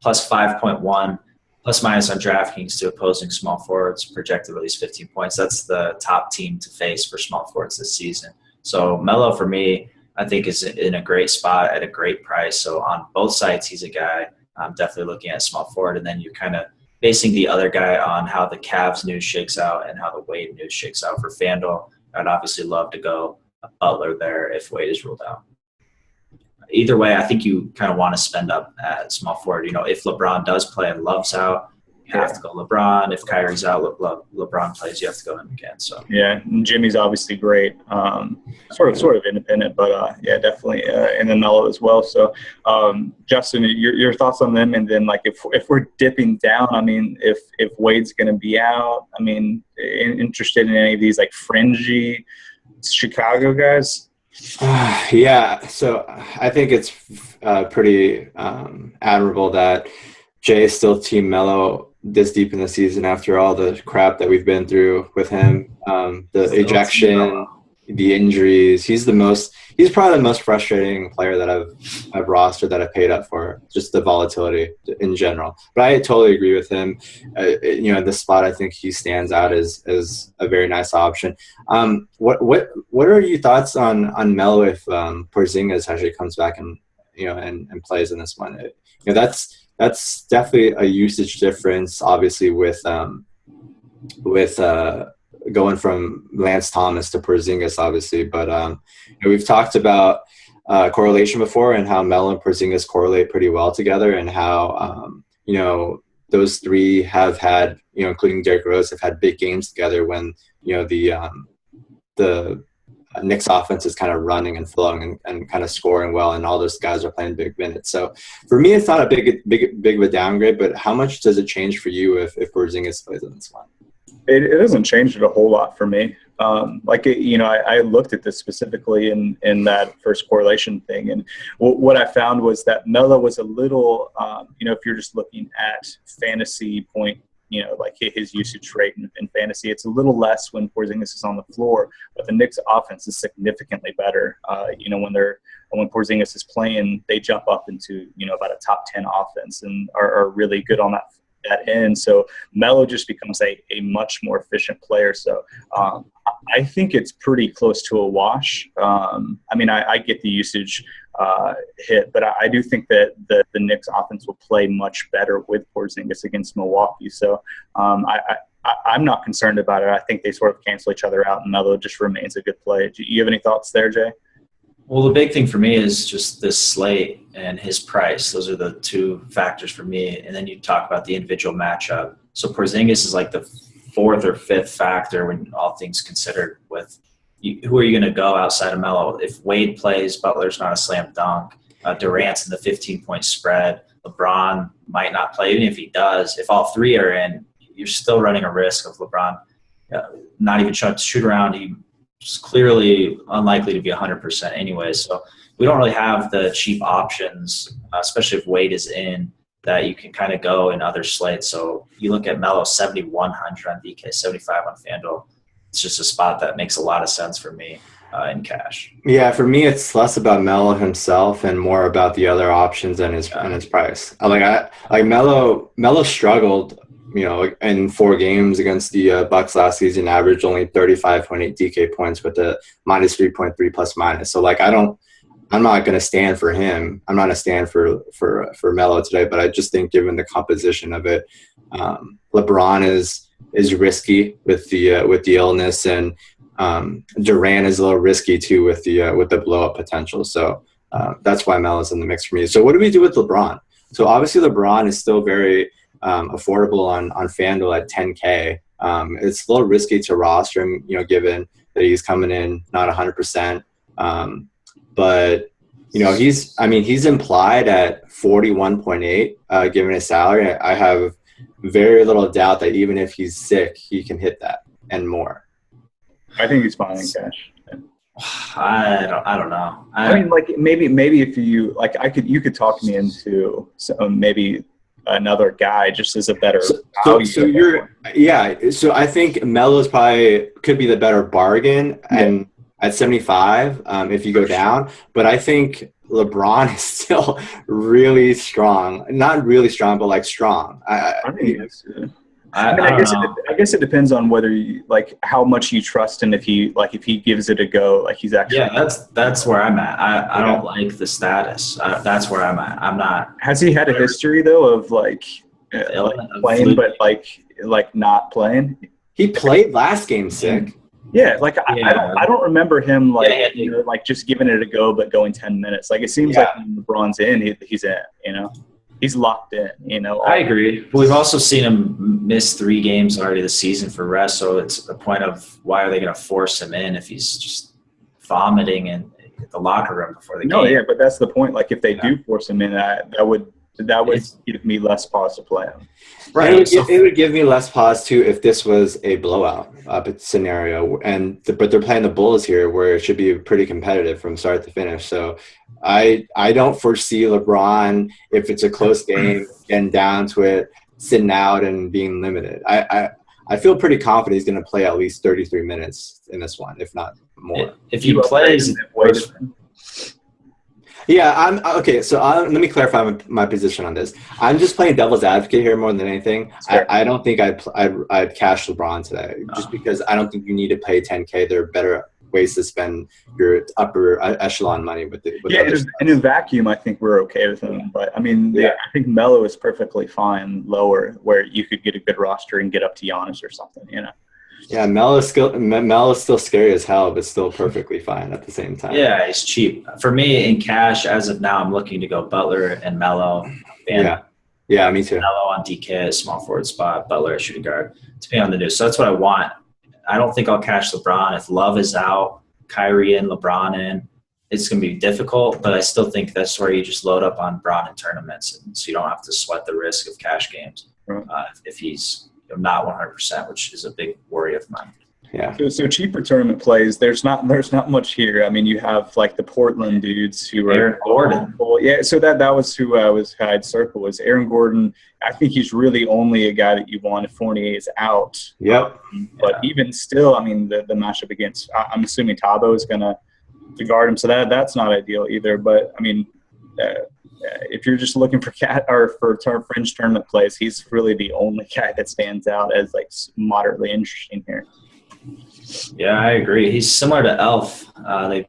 plus 5.1, plus minus on DraftKings to opposing small forwards, projected at least 15 points. That's the top team to face for small forwards this season. So Melo, for me, I think is in a great spot at a great price. So on both sides, he's a guy I'm definitely looking at small forward. And then you're kind of basing the other guy on how the Cavs news shakes out and how the Wade news shakes out for FanDuel. I'd obviously love to go Butler there if Wade is ruled out. Either way, I think you kind of want to spend up at small forward. If LeBron does play and Love's out, you have to go LeBron. If Kyrie's out, LeBron plays, you have to go him again. So yeah, and Jimmy's obviously great. Sort of independent, but yeah, definitely and then Melo as well. So Justin, your thoughts on them, and then like if we're dipping down, I mean, if Wade's going to be out, I mean, interested in any of these like fringy Chicago guys? Yeah, so I think it's pretty admirable that Jay is still Team Melo this deep in the season after all the crap that we've been through with him, the ejection, the injuries. He's probably the most frustrating player that I've rostered, that I've paid up for, just the volatility in general. But I totally agree with him. In this spot, I think he stands out as a very nice option. What are your thoughts on Melo if Porzingis actually comes back and plays in this one? That's definitely a usage difference, obviously, with going from Lance Thomas to Porzingis, obviously. But we've talked about correlation before, and how Melo and Porzingis correlate pretty well together, and how those three have had, including Derrick Rose, have had big games together when the Knicks offense is kind of running and flowing and kind of scoring well, and all those guys are playing big minutes. So for me, it's not a big of a downgrade, but how much does it change for you if Porzingis plays in this one? It doesn't change it a whole lot for me. I looked at this specifically in that first correlation thing, and what I found was that Melo was a little, if you're just looking at fantasy point, like his usage rate in fantasy, it's a little less when Porzingis is on the floor, but the Knicks offense is significantly better. When Porzingis is playing, they jump up into, about a top 10 offense and are really good on that end. So Melo just becomes a much more efficient player. So I think it's pretty close to a wash. I get the usage hit, but I do think that the Knicks offense will play much better with Porzingis against Milwaukee. So I'm not concerned about it. I think they sort of cancel each other out, and Melo just remains a good play. Do you have any thoughts there, Jay? Well, the big thing for me is just this slate and his price. Those are the two factors for me. And then you talk about the individual matchup. So Porzingis is like the fourth or fifth factor when all things considered. With who are you going to go outside of Melo? If Wade plays, Butler's not a slam dunk. Durant's in the 15-point spread. LeBron might not play. Even if he does, if all three are in, you're still running a risk of LeBron not even trying to shoot around. He's clearly unlikely to be 100% anyway. So we don't really have the cheap options, especially if Wade is in, that you can kind of go in other slates. So you look at Melo, 7,100 on DK, 75 on FanDuel. It's just a spot that makes a lot of sense for me in cash. Yeah, for me, it's less about Melo himself and more about the other options and his price. Melo struggled, in 4 games against the Bucks last season, averaged only 35.8 DK points with a minus 3.3 plus minus. So I'm not going to stand for him. I'm not going to stand for Melo today, but I just think given the composition of it, LeBron is risky with the illness, and Durant is a little risky too with the blow up potential. So that's why Melo's in the mix for me. So what do we do with LeBron? So obviously LeBron is still very affordable on FanDuel at 10K. It's a little risky to roster him, given that he's coming in not 100%. But he's implied at 41.8 given his salary. I have very little doubt that even if he's sick, he can hit that and more. I think he's fine in cash. I don't know. I mean, like maybe if you like, you could talk me into maybe another guy just as a better value. So I think Melo's probably could be the better bargain and at 75 if you go down, but I think LeBron is still really strong. Not really strong, but like strong. I guess it depends on whether you like how much you trust him. If he gives it a go, like he's actually. Yeah, that's where I'm at. I don't like the status. That's where I'm at. I'm not. Has he had a history though of playing, but like not playing? He played last game sick. Yeah, I don't remember him just giving it a go, but going 10 minutes. Like it seems like when LeBron's in, he's in. You know. He's locked in, I agree. But we've also seen him miss 3 games already this season for rest, so it's a point of why are they going to force him in if he's just vomiting in the locker room before the game? No, yeah, but that's the point. Like if they do force him in, that would give me less pause to play him. Right. It would give me less pause too if this was a blowout scenario, but they're playing the Bulls here, where it should be pretty competitive from start to finish. So I don't foresee LeBron, if it's a close game, getting down to it, sitting out and being limited. I feel pretty confident he's going to play at least 33 minutes in this one, if not more. If he plays. Yeah, I'm okay. So let me clarify my position on this. I'm just playing devil's advocate here more than anything. I don't think I'd cash LeBron today, just because I don't think you need to pay 10K. There are better ways to spend your upper echelon money with in a vacuum, I think we're okay with him. But I mean, I think Melo is perfectly fine lower, where you could get a good roster and get up to Giannis or something. Yeah, Melo's still scary as hell, but still perfectly fine at the same time. Yeah, he's cheap. For me, in cash, as of now, I'm looking to go Butler and Melo. Yeah, me too. Melo on DK, small forward spot, Butler, shooting guard, depending on the news. So that's what I want. I don't think I'll cash LeBron. If Love is out, Kyrie in, LeBron in, it's going to be difficult, but I still think that's where you just load up on Bron in tournaments, and so you don't have to sweat the risk of cash games if he's not 100%, which is a big worry of mine. Yeah. So cheaper tournament plays. There's not much here. I mean, you have like the Portland dudes who are Aaron Gordon. Yeah. So that was who I'd circle was Aaron Gordon. I think he's really only a guy that you want if Fournier is out. Yep. But even still, I mean, the matchup against I'm assuming Tabo is going to guard him, so that's not ideal either. But I mean. If you're just looking for fringe tournament plays, he's really the only guy that stands out as like moderately interesting here. Yeah, I agree. He's similar to Elf. They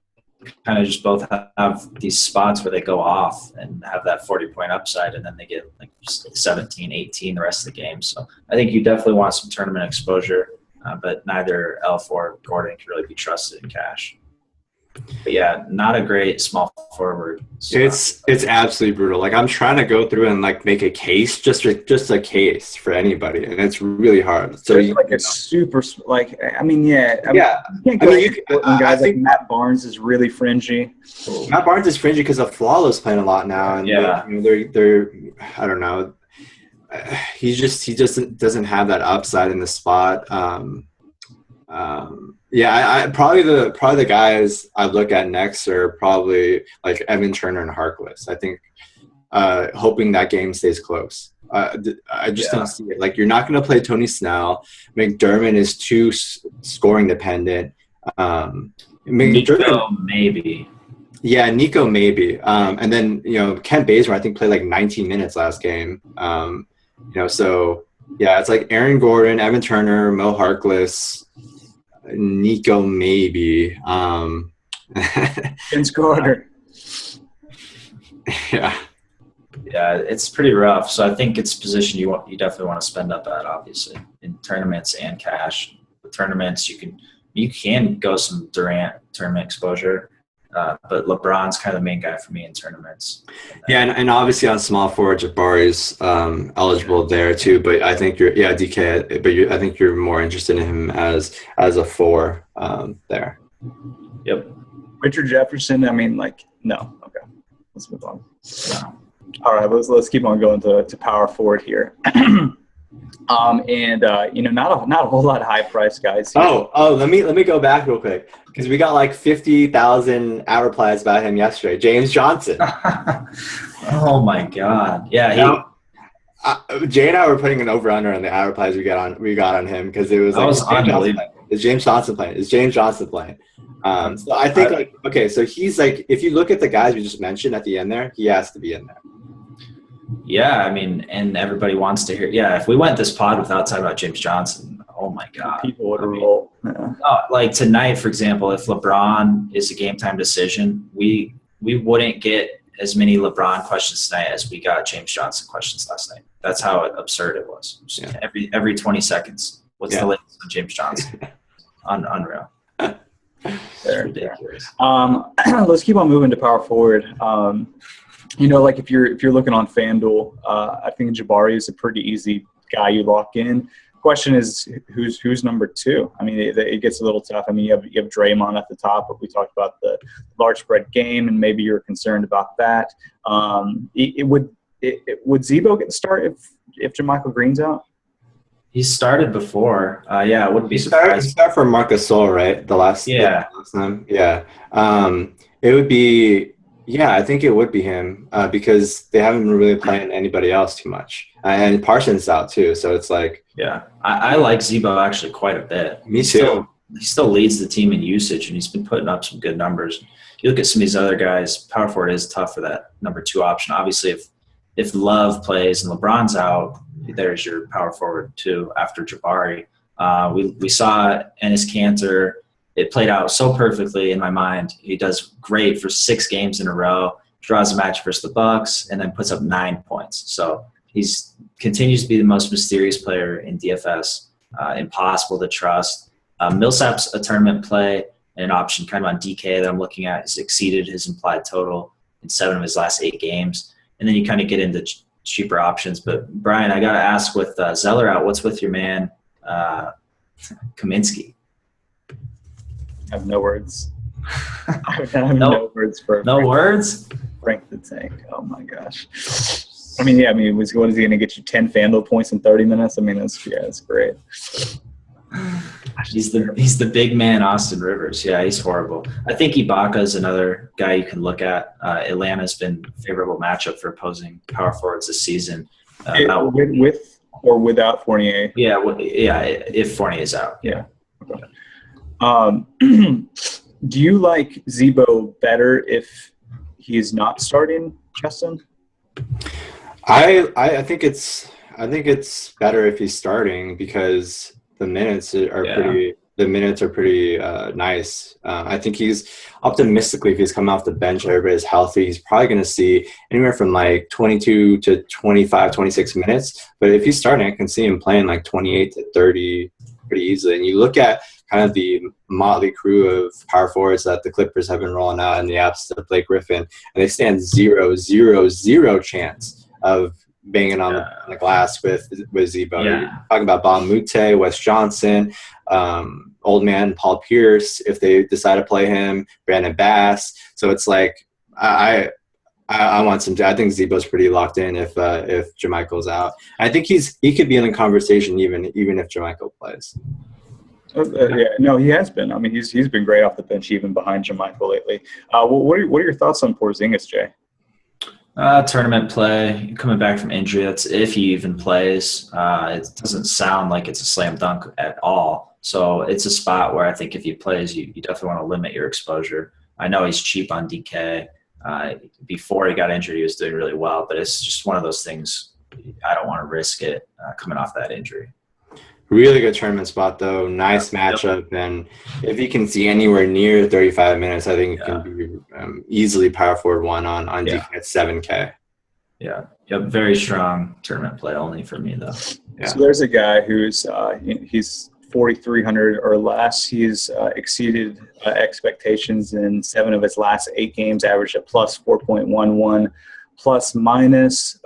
kind of just both have these spots where they go off and have that 40-point upside, and then they get like 17, 18 the rest of the game. So I think you definitely want some tournament exposure, but neither Elf or Gordon can really be trusted in cash. But yeah, not a great small forward. It's absolutely brutal. Like I'm trying to go through and like make a case, just a case for anybody, and it's really hard. So super like I mean, yeah. I think Matt Barnes is really fringy. Matt Barnes is fringy because of Flawless playing a lot now, and they're I don't know. He just doesn't have that upside in the spot. I probably the guys I look at next are probably like Evan Turner and Harkless. I think hoping that game stays close. I just don't see it. Like you're not going to play Tony Snell. McDermott is too scoring dependent. Nico maybe. Yeah, Nico maybe. And then Kent Bazemore I think played like 19 minutes last game. So yeah, it's like Aaron Gordon, Evan Turner, Mo Harkless. Nico maybe. Vince Carter. Yeah, it's pretty rough. So I think it's a position you definitely want to spend up at, obviously, in tournaments and cash. With tournaments, you can go some Durant tournament exposure, but LeBron's kind of the main guy for me in tournaments. And obviously on small forward, Jabari's eligible there too. But I think DK. But I think you're more interested in him as a 4 there. Yep. Richard Jefferson. I mean, like no. Okay, let's move on. No. All right, let's keep on going to power forward here. Not a whole lot of high price guys here. Let me go back real quick because we got like 50,000 ad replies about him yesterday. James Johnson. Oh my God! Yeah, Jay and I were putting an over/under on the ad replies we got on him because it was like, is James Johnson playing? Is James Johnson playing? So I think so he's like, if you look at the guys we just mentioned at the end there, he has to be in there. Yeah, I mean, and everybody wants to hear. Yeah, if we went this pod without talking about James Johnson, oh my God, people would roll. Yeah. Like tonight, for example, if LeBron is a game time decision, we wouldn't get as many LeBron questions tonight as we got James Johnson questions last night. That's how absurd it was. Yeah. Every 20 seconds, what's the latest on James Johnson? Unreal. Ridiculous. Let's keep on moving to power forward. Like if you're looking on FanDuel, I think Jabari is a pretty easy guy you lock in. Question is who's number two? I mean, it gets a little tough. I mean, you have Draymond at the top, but we talked about the large spread game, and maybe you're concerned about that. Would Zebo get the start if JaMychal Green's out? He started before. It wouldn't be surprised. He started for Marcus Sol, right? The last time. Yeah. It would be. Yeah, I think it would be him because they haven't been really playing anybody else too much. And Parsons out too, so it's like... Yeah, I like Zebo actually quite a bit. Me too. He still leads the team in usage, and he's been putting up some good numbers. You look at some of these other guys, power forward is tough for that number two option. Obviously, if Love plays and LeBron's out, there's your power forward too after Jabari. We saw Enes Kanter. It played out so perfectly in my mind. He does great for 6 games in a row, draws a match versus the Bucks, and then puts up 9 points. So he's continues to be the most mysterious player in DFS, impossible to trust. Millsap's a tournament play, an option kind of on DK that I'm looking at. He's exceeded his implied total in 7 of his last 8 games. And then you kind of get into cheaper options. But, Bryan, I got to ask, with Zeller out, what's with your man Kaminsky? I have no words. I have no words for Frank the Tank. Oh my gosh. What is he going to get you 10 FanDuel points in 30 minutes? I mean, that's great. He's the big man, Austin Rivers. Yeah, he's horrible. I think Ibaka is another guy you can look at. Atlanta's been a favorable matchup for opposing power forwards this season. With or without Fournier? Yeah, if Fournier is out. Yeah. Okay. Do you like Zebo better if he is not starting, Justin? I think it's better if he's starting because the minutes are pretty nice. I think he's optimistically, if he's coming off the bench, everybody's healthy, he's probably going to see anywhere from like 22 to 25, 26 minutes. But if he's starting, I can see him playing like 28 to 30 pretty easily. And you look at kind of the motley crew of power forwards that the Clippers have been rolling out in the absence of Blake Griffin, and they stand 0-0-0 chance of banging on the glass with Zebo. Yeah. You're talking about Bam Mute, Wes Johnson, old man Paul Pierce, if they decide to play him, Brandon Bass. So it's like I want some. I think Zebo's pretty locked in if JaMychal's out. I think he could be in the conversation even if JaMychal plays. He has been. I mean, he's been great off the bench, even behind JaMychal lately. What are your thoughts on Porzingis, Jay? Tournament play, coming back from injury. That's if he even plays. It doesn't sound like it's a slam dunk at all. So it's a spot where I think if he plays, you definitely want to limit your exposure. I know he's cheap on DK. Before he got injured, he was doing really well, but it's just one of those things. I don't want to risk it coming off that injury. Really good tournament spot, though. Nice matchup. And if he can see anywhere near 35 minutes, I think it can be easily power forward one on DK at 7K. Yeah. Yep. Very strong tournament play only for me, though. Yeah. So there's a guy who's he's 4,300 or less. He's exceeded expectations in 7 of his last 8 games, averaged a plus 4.11 plus minus.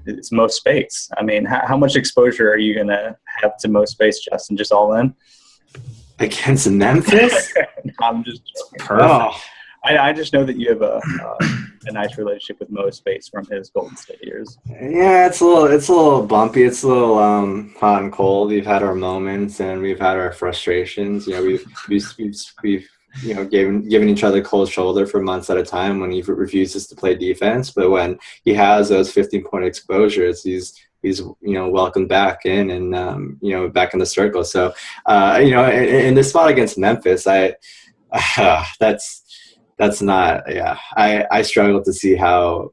It's most space. I mean, how much exposure are you going to have to most space, Justin? Just all in? Against Memphis? I'm just joking. Perfect. I just know that you have a nice relationship with Mo Space from his Golden State years. Yeah, it's a little bumpy. It's a little hot and cold. We've had our moments and we've had our frustrations. You know, we've given each other cold shoulder for months at a time when he refuses to play defense. But when he has those 15-point exposures, he's welcomed back in and back in the circle. So in this spot against Memphis, that's not. Yeah, I struggle to see how.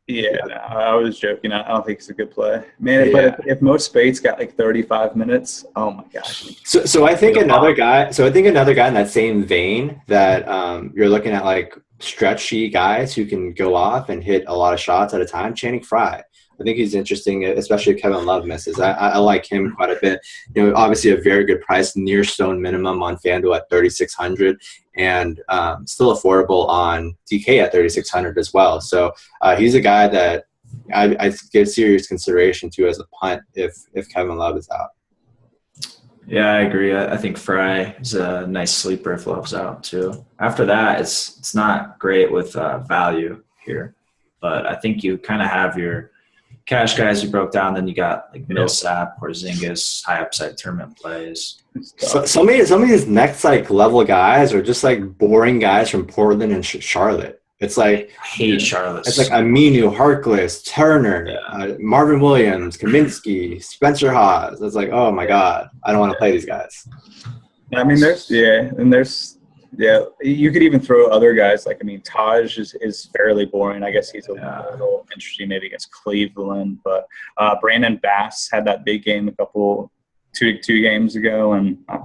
I was joking. I don't think it's a good play, man. Yeah. But if Mo Spates got like 35 minutes, oh my gosh. So I think another guy. So I think another guy in that same vein that you're looking at, like stretchy guys who can go off and hit a lot of shots at a time. Channing Frye. I think he's interesting, especially if Kevin Love misses. I like him quite a bit. Obviously a very good price, near stone minimum on FanDuel at 3,600, and still affordable on DK at 3,600 as well. So he's a guy that I give serious consideration to as a punt if Kevin Love is out. Yeah, I agree. I think Fry is a nice sleeper if Love's out too. After that, it's not great with value here, but I think you kind of have your cash guys you broke down. Then you got like Millsap or Porzingis, high upside tournament plays. So some of these next like level guys are just like boring guys from Portland and Charlotte. It's like I hate Charlotte. It's like Aminu, Harkless, Turner, Marvin Williams, Kaminsky, Spencer Hawes. It's like, oh my God, I don't want to play these guys. I mean, you could even throw other guys. Like, I mean, Taj is fairly boring. I guess he's a little interesting maybe against Cleveland. But Brandon Bass had that big game two games ago, and I've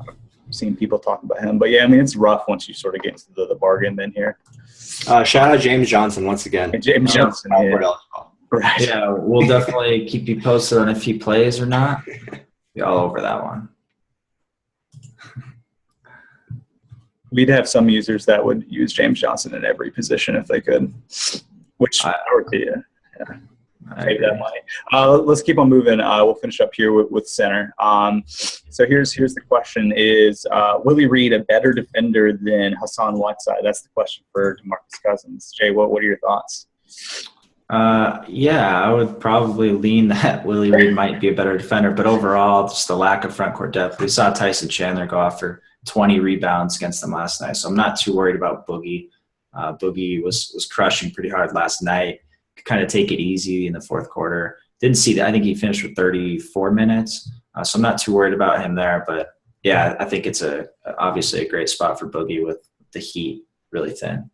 seen people talk about him. But, yeah, I mean, it's rough once you sort of get into the bargain bin here. Shout out James Johnson once again. James Johnson, right. Yeah, we'll definitely keep you posted on if he plays or not. Be all over that one. We'd have some users that would use James Johnson in every position if they could, which I would be. Save that money. Let's keep on moving. We'll finish up here with center. So here's the question: Is Willie Reed a better defender than Hassan Whiteside? That's the question for DeMarcus Cousins. Jay, what are your thoughts? I would probably lean that Willie Reed might be a better defender, but overall, just the lack of front court depth. We saw Tyson Chandler go off for 20 rebounds against them last night, so I'm not too worried about Boogie. Boogie was crushing pretty hard last night. Could kind of take it easy in the fourth quarter. Didn't see that. I think he finished with 34 minutes, so I'm not too worried about him there. But yeah, I think it's obviously a great spot for Boogie with the Heat really thin.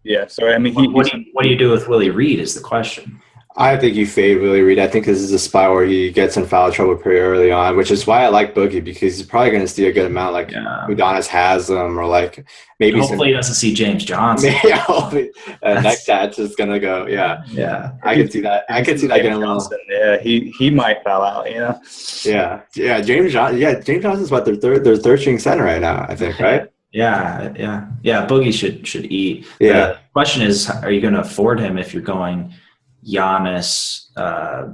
Yeah, so I mean, what do you do with Willie Reed is the question. I think you fade Willie Reed. I think this is a spot where he gets in foul trouble pretty early on, which is why I like Boogie, because he's probably going to see a good amount, like Udonis has them, or like maybe hopefully he doesn't see James Johnson. Yeah, next catch is going to go. Yeah. I can see that. I can see that getting a little. Yeah, he might foul out. Yeah. James Johnson. Yeah, James Johnson's what their third string center right now, I think, right? Yeah. Boogie should eat. Yeah. The question is, are you going to afford him if you're going Giannis,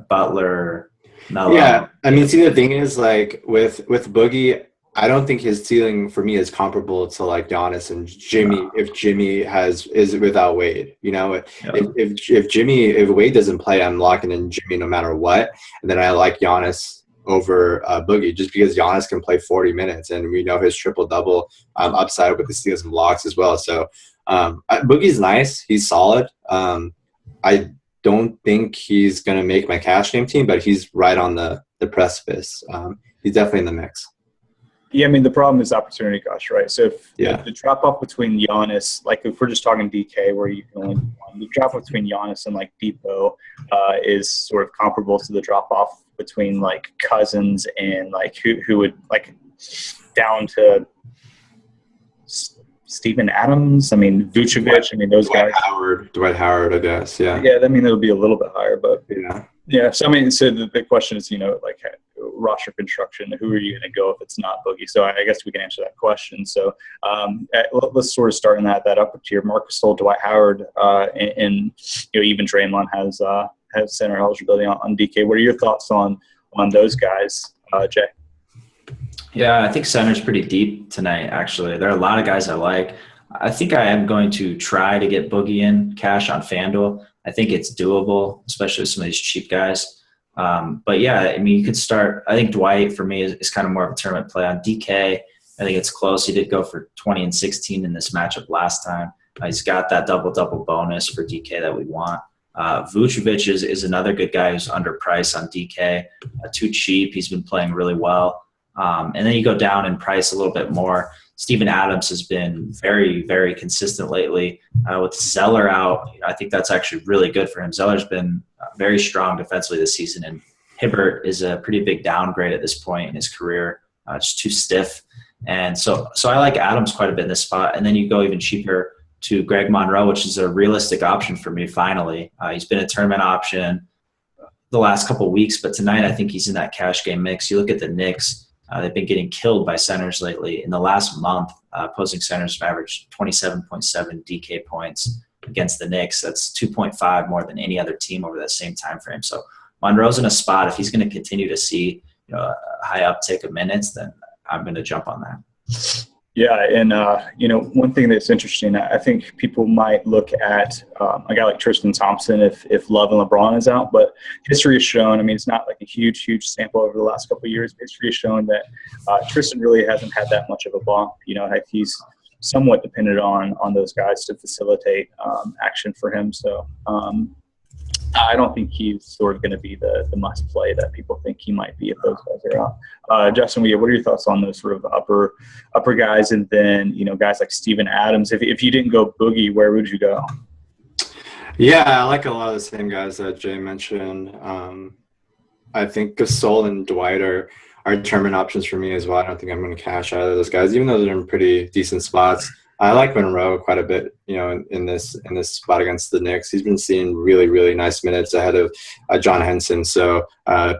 Butler, Melo? Yeah, I mean, see, the thing is, like with Boogie, I don't think his ceiling for me is comparable to like Giannis and Jimmy. If Jimmy is without Wade, if Wade doesn't play, I'm locking in Jimmy no matter what. And then I like Giannis over Boogie just because Giannis can play 40 minutes, and we know his triple double upside with the steals and blocks as well. So Boogie's nice, he's solid. I don't think he's going to make my cash game team, but he's right on the precipice. He's definitely in the mix. Yeah, I mean, the problem is opportunity cost, right? So if the drop-off between Giannis, like if we're just talking DK where you can only do one, the drop-off between Giannis and like Depot is sort of comparable to the drop-off between like Cousins and like who would like down to Steven Adams. I mean, Vucevic. I mean, those guys. Dwight Howard, I guess. Yeah. Yeah, I mean, it'll be a little bit higher, but yeah. So I mean, so the question is, like roster construction. Who are you going to go if it's not Boogie? So I guess we can answer that question. So let's sort of start in that upper tier. Marcus Gasol, Dwight Howard, and even Draymond has center eligibility on DK. What are your thoughts on those guys, Jay? Yeah, I think center's pretty deep tonight, actually. There are a lot of guys I like. I think I am going to try to get Boogie in cash on FanDuel. I think it's doable, especially with some of these cheap guys. But yeah, I mean, you could start. I think Dwight for me is kind of more of a tournament play. On DK, I think it's close. He did go for 20 and 16 in this matchup last time. He's got that double bonus for DK that we want. Vucevic is another good guy who's underpriced on DK. Too cheap. He's been playing really well. And then you go down in price a little bit more. Steven Adams has been very, very consistent lately. With Zeller out, I think that's actually really good for him. Zeller's been very strong defensively this season, and Hibbert is a pretty big downgrade at this point in his career, just too stiff. And so I like Adams quite a bit in this spot. And then you go even cheaper to Greg Monroe, which is a realistic option for me finally. He's been a tournament option the last couple of weeks, but tonight I think he's in that cash game mix. You look at the Knicks, they've been getting killed by centers lately. In the last month, opposing centers have averaged 27.7 DK points against the Knicks. That's 2.5 more than any other team over that same time frame. So Monroe's in a spot. If he's going to continue to see a high uptick of minutes, then I'm going to jump on that. Yeah, and one thing that's interesting, I think people might look at a guy like Tristan Thompson if Love and LeBron is out, but history has shown. I mean, it's not like a huge sample over the last couple of years. But history has shown that Tristan really hasn't had that much of a bump. He's somewhat dependent on those guys to facilitate action for him. So I don't think he's sort of going to be the must play that people think he might be if those guys are out. Justin, what are your thoughts on those sort of upper guys, and then guys like Steven Adams? If you didn't go Boogie, where would you go? Yeah, I like a lot of the same guys that Jay mentioned. I think Gasol and Dwight are tournament options for me as well. I don't think I'm going to cash out of those guys, even though they're in pretty decent spots. I like Monroe quite a bit, in this spot against the Knicks. He's been seeing really, really nice minutes ahead of John Henson. So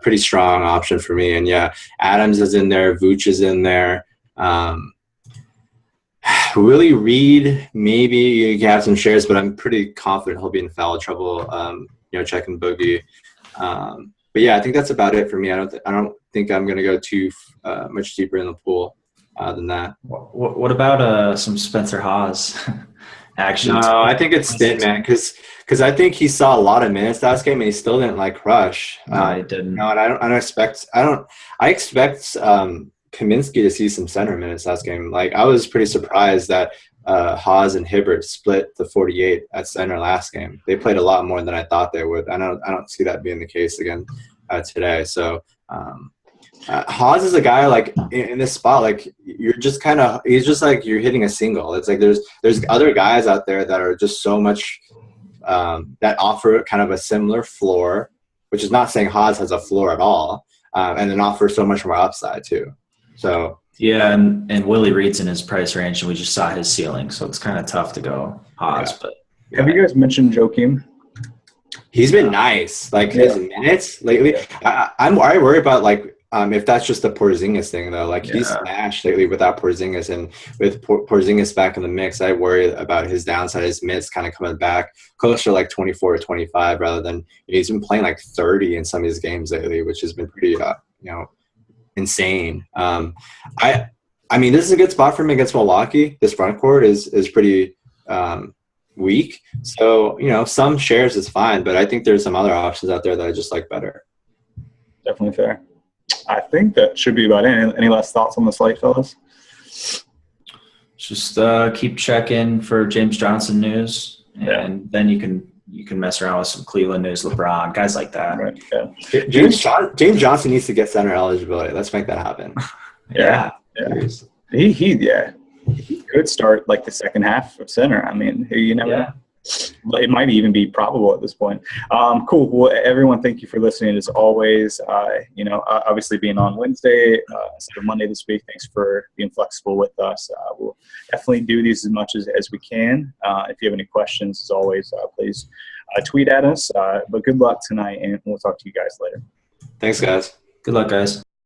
pretty strong option for me. And yeah, Adams is in there. Vooch is in there. Willie Reed, maybe you can have some shares, but I'm pretty confident he'll be in foul trouble, checking Boogie. But yeah, I think that's about it for me. I don't think I'm going to go too much deeper in the pool than that. What about some Spencer Hawes action? No, I think it's Stint, man, because I think he saw a lot of minutes last game and he still didn't crush. No, he didn't. No, and I expect Kaminsky to see some center minutes last game. I was pretty surprised that Hawes and Hibbert split the 48 at center last game. They played a lot more than I thought they would. I don't see that being the case again today. So Hawes is a guy in this spot, you're just he's just you're hitting a single. It's there's other guys out there that are just so much that offer kind of a similar floor, which is not saying Hawes has a floor at all, and then offer so much more upside too. So yeah, and Willie Reed's in his price range, and we just saw his ceiling, so it's kind of tough to go Hawes. Yeah. But have you guys mentioned Joakim? He's been nice. His minutes lately. I worry about if that's just the Porzingis thing though. He's smashed lately without Porzingis, and with Porzingis back in the mix, I worry about his downside. His minutes kind of coming back closer to 24 or 25 rather than he's been playing 30 in some of his games lately, which has been pretty insane. I mean, this is a good spot for him against Milwaukee. This front court is pretty weak. So, some shares is fine, but I think there's some other options out there that I just like better. Definitely fair. I think that should be about it. Any last thoughts on the slate, fellas? Just keep checking for James Johnson news, and then you can mess around with some Cleveland news, LeBron, guys like that. Right. Yeah. James Johnson needs to get center eligibility. Let's make that happen. Yeah. He could start the second half of center. I mean, you never know. It might even be probable at this point. Cool. Well, everyone, thank you for listening as always. Obviously being on Wednesday instead of Monday this week, thanks for being flexible with us. We'll definitely do these as much as we can. If you have any questions, as always, please tweet at us. But good luck tonight, and we'll talk to you guys later. Thanks, guys. Good luck, guys.